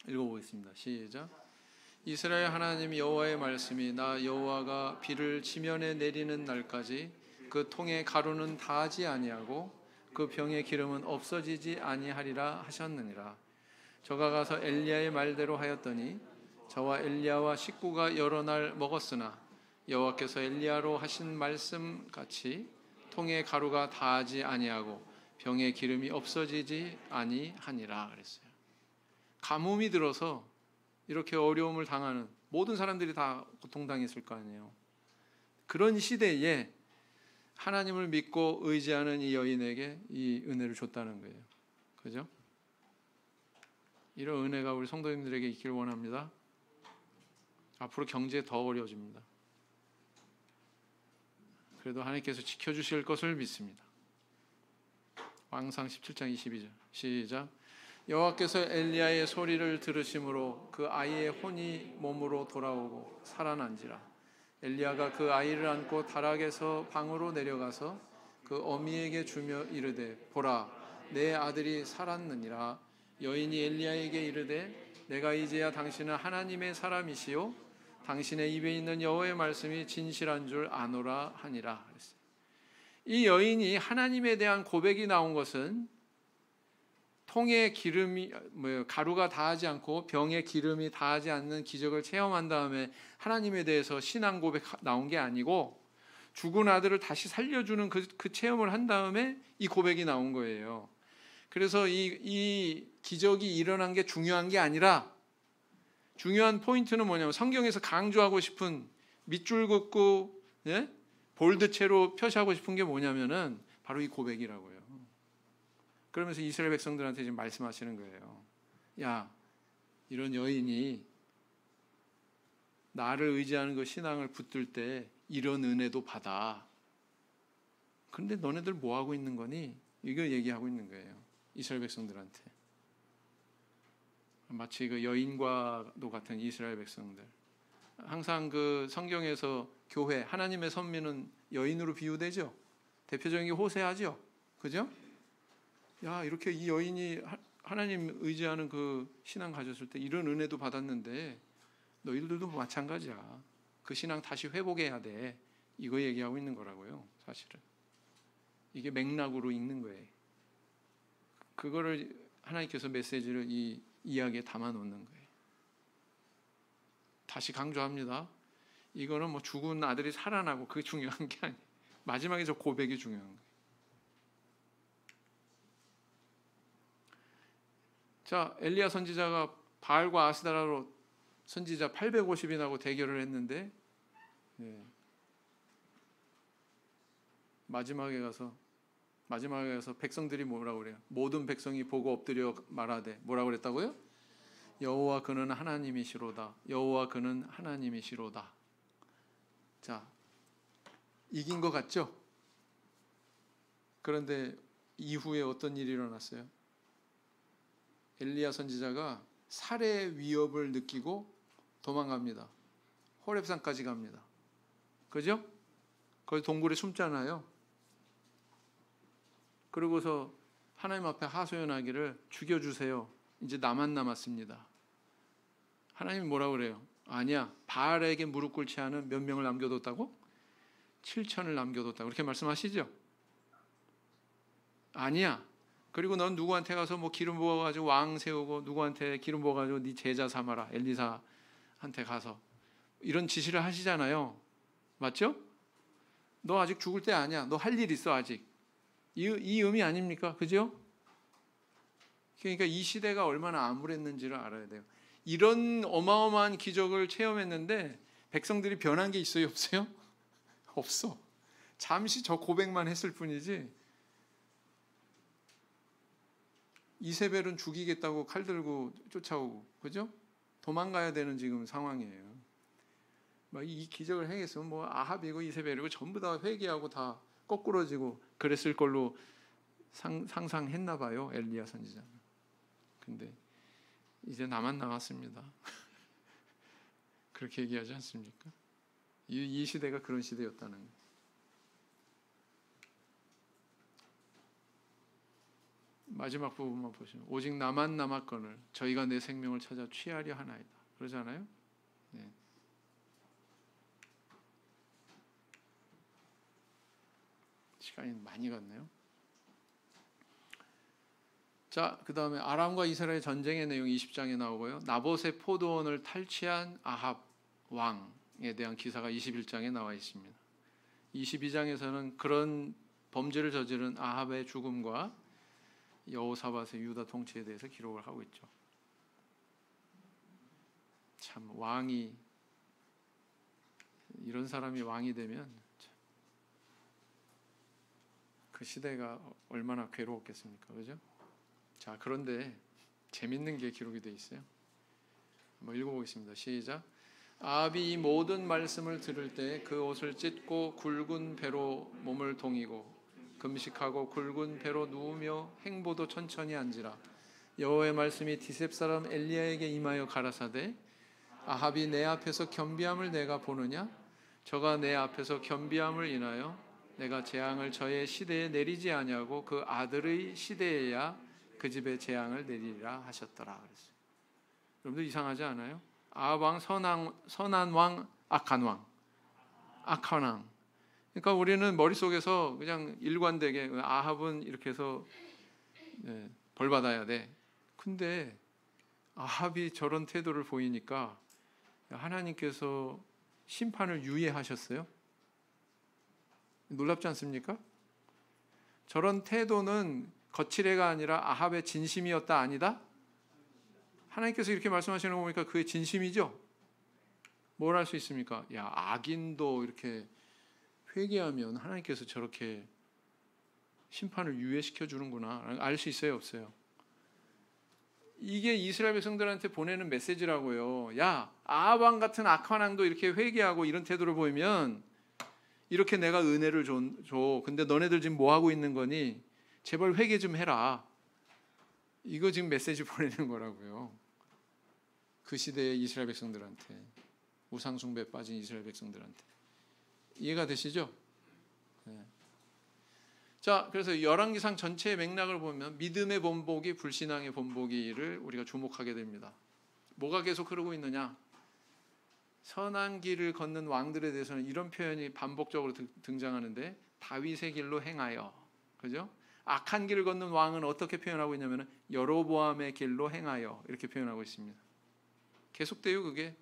읽어보겠습니다. 시작. 이스라엘 하나님 여호와의 말씀이 나 여호와가 비를 지면에 내리는 날까지 그 통의 가루는 다하지 아니하고 그 병의 기름은 없어지지 아니하리라 하셨느니라. 저가 가서 엘리야의 말대로 하였더니 저와 엘리야와 식구가 여러 날 먹었으나 여호와께서 엘리야로 하신 말씀 같이 통의 가루가 다하지 아니하고 병의 기름이 없어지지 아니하니라 그랬어요. 가뭄이 들어서 이렇게 어려움을 당하는 모든 사람들이 다 고통당했을 거 아니에요. 그런 시대에 하나님을 믿고 의지하는 이 여인에게 이 은혜를 줬다는 거예요. 그죠? 이런 은혜가 우리 성도님들에게 있길 원합니다. 앞으로 경제 더 어려워집니다. 그래도 하나님께서 지켜주실 것을 믿습니다. 왕상 17장 22절 시작. 여호와께서 엘리야의 소리를 들으심으로 그 아이의 혼이 몸으로 돌아오고 살아난지라. 엘리야가 그 아이를 안고 다락에서 방으로 내려가서 그 어미에게 주며 이르되 보라 내 아들이 살았느니라. 여인이 엘리야에게 이르되 내가 이제야 당신은 하나님의 사람이시요 당신의 입에 있는 여호와의 말씀이 진실한 줄 아노라 하니라. 이 여인이 하나님에 대한 고백이 나온 것은 통에 가루가 다하지 않고 병에 기름이 다하지 않는 기적을 체험한 다음에 하나님에 대해서 신앙 고백 나온 게 아니고 죽은 아들을 다시 살려주는 그 체험을 한 다음에 이 고백이 나온 거예요. 그래서 이 기적이 일어난 게 중요한 게 아니라 중요한 포인트는 뭐냐면 성경에서 강조하고 싶은 밑줄 긋고 볼드체로 표시하고 싶은 게 뭐냐면은 바로 이 고백이라고요. 그러면서 이스라엘 백성들한테 지금 말씀하시는 거예요. 야, 이런 여인이 나를 의지하는 그 신앙을 붙들 때 이런 은혜도 받아. 그런데 너네들 뭐 하고 있는 거니? 이거 얘기하고 있는 거예요. 이스라엘 백성들한테. 마치 그 여인과도 같은 이스라엘 백성들. 항상 그 성경에서 교회, 하나님의 선민은 여인으로 비유되죠. 대표적인 게 호세아죠. 그죠? 야, 이렇게 이 여인이 하나님 의지하는 그 신앙 가졌을 때 이런 은혜도 받았는데 너희들도 마찬가지야. 그 신앙 다시 회복해야 돼. 이거 얘기하고 있는 거라고요. 사실은. 이게 맥락으로 읽는 거예요. 그거를 하나님께서 메시지를 이 이야기에 담아 놓는 거예요. 다시 강조합니다. 이거는 뭐 죽은 아들이 살아나고 그게 중요한 게 아니에요. 마지막에 저 고백이 중요한 거예요. 자, 엘리야 선지자가 바알과 아스다라로 선지자 850인하고 대결을 했는데 마지막에 가서 백성들이 뭐라고 그래요? 모든 백성이 보고 엎드려 말하되 뭐라고 그랬다고요? 여호와 그는 하나님이시로다. 여호와 그는 하나님이시로다. 자, 이긴 것 같죠? 그런데 이후에 어떤 일이 일어났어요? 엘리야 선지자가 살해 위협을 느끼고 도망갑니다. 호렙산까지 갑니다. 그죠? 거기 동굴에 숨잖아요. 그러고서 하나님 앞에 하소연하기를 죽여주세요. 이제 나만 남았습니다. 하나님이 뭐라고 그래요? 아니야. 바알에게 무릎 꿇지 않은 몇 명을 남겨뒀다고? 7천을 남겨뒀다고 그렇게 말씀하시죠? 아니야. 그리고 넌 누구한테 가서 뭐 기름 부어가지고 왕 세우고 누구한테 기름 부어가지고 네 제자 삼아라. 엘리사한테 가서 이런 지시를 하시잖아요. 맞죠? 너 아직 죽을 때 아니야. 너 할 일 있어 아직. 이 의미 아닙니까? 그죠? 그러니까 이 시대가 얼마나 암울했는지를 알아야 돼요. 이런 어마어마한 기적을 체험했는데 백성들이 변한 게 있어요, 없어요? 없어. 잠시 저 고백만 했을 뿐이지. 이세벨은 죽이겠다고 칼 들고 쫓아오고, 그죠? 도망가야 되는 지금 상황이에요. 막 이 기적을 행했으면 뭐 아합이고 이세벨이고 전부 다 회개하고 다 거꾸러지고 그랬을 걸로 상상했나 봐요, 엘리야 선지자는. 근데 이제 나만 남았습니다. 그렇게 얘기하지 않습니까? 이 시대가 그런 시대였다는 거예요. 마지막 부분만 보시면 오직 나만 남았거늘 저희가 내 생명을 찾아 취하려 하나이다. 그러잖아요. 네. 시간이 많이 갔네요. 자, 그 다음에 아람과 이스라엘 전쟁의 내용 20장에 나오고요. 나봇의 포도원을 탈취한 아합 왕에 대한 기사가 21장에 나와 있습니다. 22장에서는 그런 범죄를 저지른 아합의 죽음과 여호사밧의 유다 통치에 대해서 기록을 하고 있죠. 참 왕이 이런 사람이 왕이 되면 그 시대가 얼마나 괴로웠겠습니까, 그죠? 자, 그런데 재밌는 게 기록이 돼 있어요. 한번 읽어보겠습니다. 시작. 아합이 이 모든 말씀을 들을 때 그 옷을 찢고 굵은 배로 몸을 동이고 금식하고 굵은 배로 누우며 행보도 천천히 앉으라. 여호와의 말씀이 디셉 사람 엘리야에게 임하여 가라사대 아합이 내 앞에서 겸비함을 내가 보느냐? 저가 내 앞에서 겸비함을 인하여 내가 재앙을 저의 시대에 내리지 아니하고 그 아들의 시대에야 그 집에 재앙을 내리리라 하셨더라. 그랬어요. 여러분들 이상하지 않아요? 아합 왕, 선한 왕, 악한 왕. 악한 왕. 그러니까 우리는 머릿속에서 그냥 일관되게 아합은 이렇게 해서 벌 받아야 돼. 근데 아합이 저런 태도를 보이니까 하나님께서 심판을 유예하셨어요. 놀랍지 않습니까? 저런 태도는 거칠애가 아니라 아합의 진심이었다 아니다? 하나님께서 이렇게 말씀하시는 거 보니까 그게 진심이죠? 뭘 할 수 있습니까? 야, 악인도 이렇게 회개하면 하나님께서 저렇게 심판을 유예시켜 주는구나 알 수 있어요, 없어요? 이게 이스라엘 백성들한테 보내는 메시지라고요. 야, 아합 왕 같은 악한 왕도 이렇게 회개하고 이런 태도를 보이면 이렇게 내가 은혜를 줘. 근데 너네들 지금 뭐 하고 있는 거니? 제발 회개 좀 해라. 이거 지금 메시지 보내는 거라고요. 그 시대의 이스라엘 백성들한테, 우상 숭배에 빠진 이스라엘 백성들한테. 이해가 되시죠? 네. 자, 그래서 열왕기상 전체의 맥락을 보면 믿음의 본보기, 불신앙의 본보기를 우리가 주목하게 됩니다. 뭐가 계속 흐르고 있느냐? 선한 길을 걷는 왕들에 대해서는 이런 표현이 반복적으로 등장하는데 다윗의 길로 행하여, 그죠? 악한 길을 걷는 왕은 어떻게 표현하고 있냐면 여로보암의 길로 행하여 이렇게 표현하고 있습니다. 계속돼요, 그게.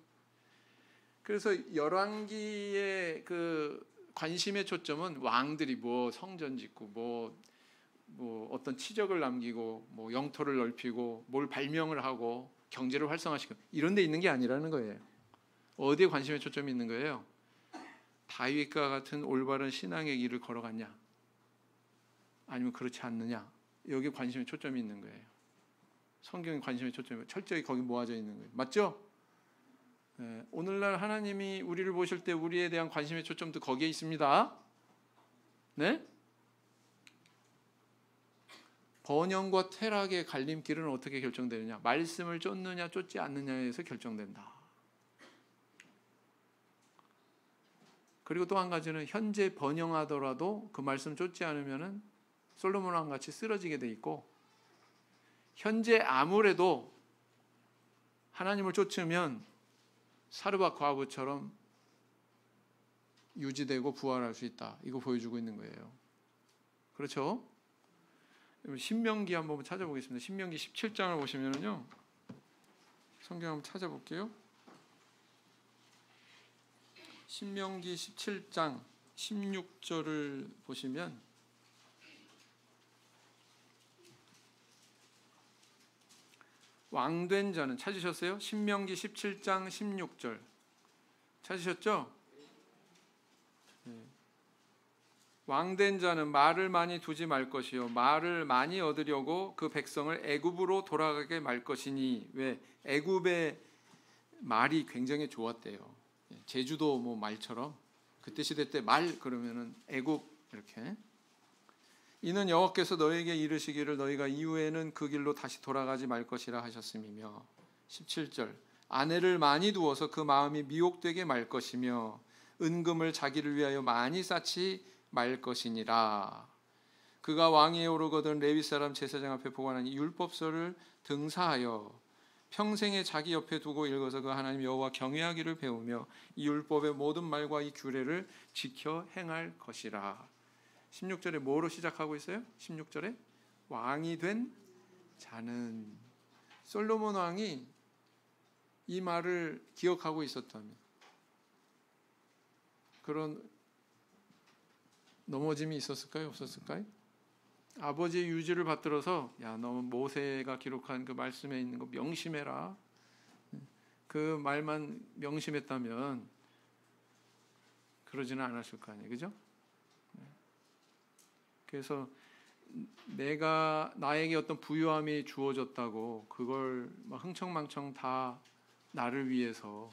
그래서 열왕기의 그 관심의 초점은 왕들이 뭐 성전 짓고 뭐 어떤 치적을 남기고 뭐 영토를 넓히고 뭘 발명을 하고 경제를 활성화시키고 이런 데 있는 게 아니라는 거예요. 어디에 관심의 초점이 있는 거예요? 다윗과 같은 올바른 신앙의 길을 걸어갔냐? 아니면 그렇지 않느냐? 여기에 관심의 초점이 있는 거예요. 성경의 관심의 초점이 철저히 거기 모아져 있는 거예요. 맞죠? 네, 오늘날 하나님이 우리를 보실 때 우리에 대한 관심의 초점도 거기에 있습니다. 네? 번영과 퇴락의 갈림길은 어떻게 결정되느냐? 말씀을 쫓느냐 쫓지 않느냐에서 결정된다. 그리고 또 한 가지는 현재 번영하더라도 그 말씀 쫓지 않으면은 솔로몬 왕 같이 쓰러지게 돼 있고, 현재 아무래도 하나님을 쫓으면 사르밧 과부처럼 유지되고 부활할 수 있다. 이거 보여주고 있는 거예요. 그렇죠? 신명기 한번 찾아보겠습니다. 신명기 17장을 보시면은요, 성경 한번 찾아볼게요. 신명기 17장 16절을 보시면 왕된 자는 찾으셨어요? 신명기 17장 16절 찾으셨죠? 왕된 자는 말을 많이 두지 말 것이요 말을 많이 얻으려고 그 백성을 애굽으로 돌아가게 말 것이니. 왜? 애굽의 말이 굉장히 좋았대요. 제주도 뭐 말처럼 그때 시대 때 말 그러면은 애굽 이렇게. 이는 여호와께서 너에게 이르시기를 너희가 이후에는 그 길로 다시 돌아가지 말 것이라 하셨음이며. 17절 아내를 많이 두어서 그 마음이 미혹되게 말 것이며 은금을 자기를 위하여 많이 쌓지 말 것이니라. 그가 왕위에 오르거든 레위 사람 제사장 앞에 보관한 이 율법서를 등사하여 평생에 자기 옆에 두고 읽어서 그 하나님 여호와 경외하기를 배우며 이 율법의 모든 말과 이 규례를 지켜 행할 것이라. 16절에 뭐로 시작하고 있어요? 16절에 왕이 된 자는. 솔로몬 왕이 이 말을 기억하고 있었다면 그런 넘어짐이 있었을까요? 없었을까요? 아버지의 유지를 받들어서 야, 너 모세가 기록한 그 말씀에 있는 거 명심해라. 그 말만 명심했다면 그러지는 않았을 거 아니에요, 그죠? 그래서 나에게 어떤 부유함이 주어졌다고 그걸 막 흥청망청 다 나를 위해서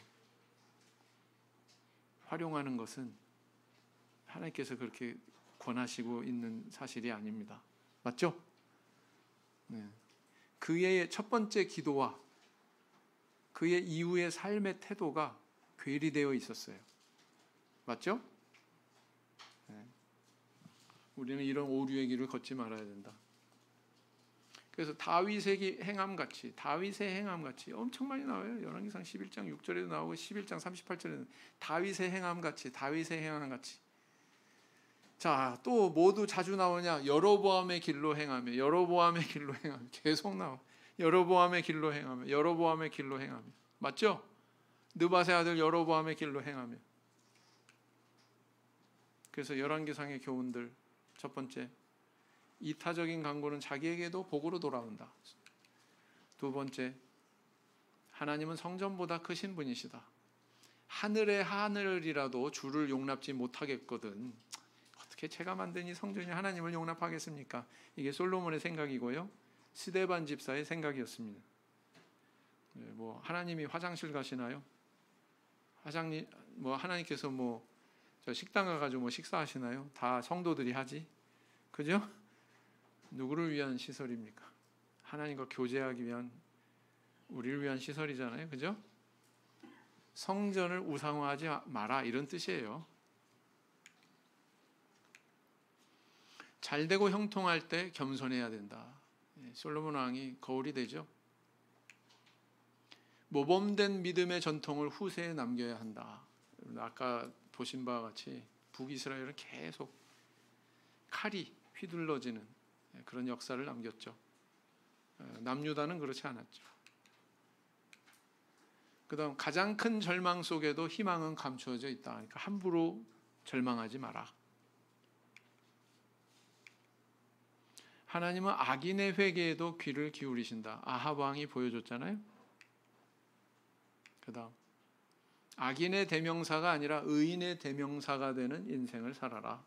활용하는 것은 하나님께서 그렇게 권하시고 있는 사실이 아닙니다. 맞죠? 네. 그의 첫 번째 기도와 그의 이후의 삶의 태도가 괴리되어 있었어요. 맞죠? 네. 우리는 이런 오류의 길을 걷지 말아야 된다. 그래서 다윗의 행함같이 엄청 많이 나와요. 열왕기상 11장 6절에도 나오고 11장 38절에도 다윗의 행함같이. 자, 또 모두 자주 나오냐? 여로보암의 길로 행하며 계속 나와. 여로보암의 길로 행하며. 맞죠? 느밧의 아들 여로보암의 길로 행하며. 그래서 열왕기상의 교훈들 첫 번째, 이타적인 강구는 자기에게도 복으로 돌아온다. 두 번째, 하나님은 성전보다 크신 분이시다. 하늘의 하늘이라도 주를 용납지 못하겠거든 어떻게 제가 만든 이 성전이 하나님을 용납하겠습니까? 이게 솔로몬의 생각이고요, 스데반 집사의 생각이었습니다. 뭐 하나님이 화장실 가시나요? 하나님께서 저 식당 가가지고 식사하시나요? 다 성도들이 하지, 그죠? 누구를 위한 시설입니까? 하나님과 교제하기 위한, 우리를 위한 시설이잖아요, 그죠? 성전을 우상화하지 마라, 이런 뜻이에요. 잘되고 형통할 때 겸손해야 된다. 솔로몬 왕이 거울이 되죠. 모범된 믿음의 전통을 후세에 남겨야 한다. 아까 보신 바와 같이 북이스라엘은 계속 칼이 휘둘러지는 그런 역사를 남겼죠. 남유다는 그렇지 않았죠. 그다음 가장 큰 절망 속에도 희망은 감추어져 있다. 그러니까 함부로 절망하지 마라. 하나님은 악인의 회개에도 귀를 기울이신다. 아합 왕이 보여줬잖아요. 그다음 악인의 대명사가 아니라 의인의 대명사가 되는 인생을 살아라.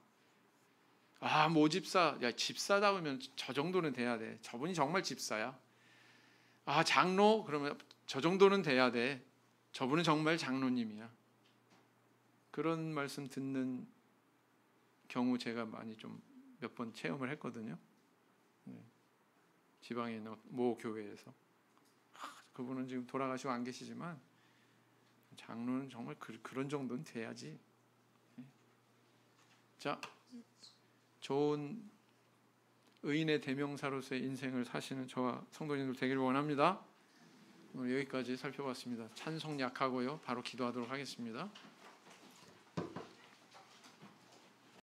모집사, 야, 집사다우면 저 정도는 돼야 돼. 저분이 정말 집사야. 장로, 그러면 저 정도는 돼야 돼. 저분은 정말 장로님이야. 그런 말씀 듣는 경우 제가 많이 좀 몇 번 체험을 했거든요. 지방에 있는 모 교회에서. 그분은 지금 돌아가시고 안 계시지만 장로는 정말 그런 정도는 돼야지. 자, 좋은 의인의 대명사로서의 인생을 사시는 저와 성도님들 되기를 원합니다. 오늘 여기까지 살펴봤습니다. 찬송 약하고요. 바로 기도하도록 하겠습니다.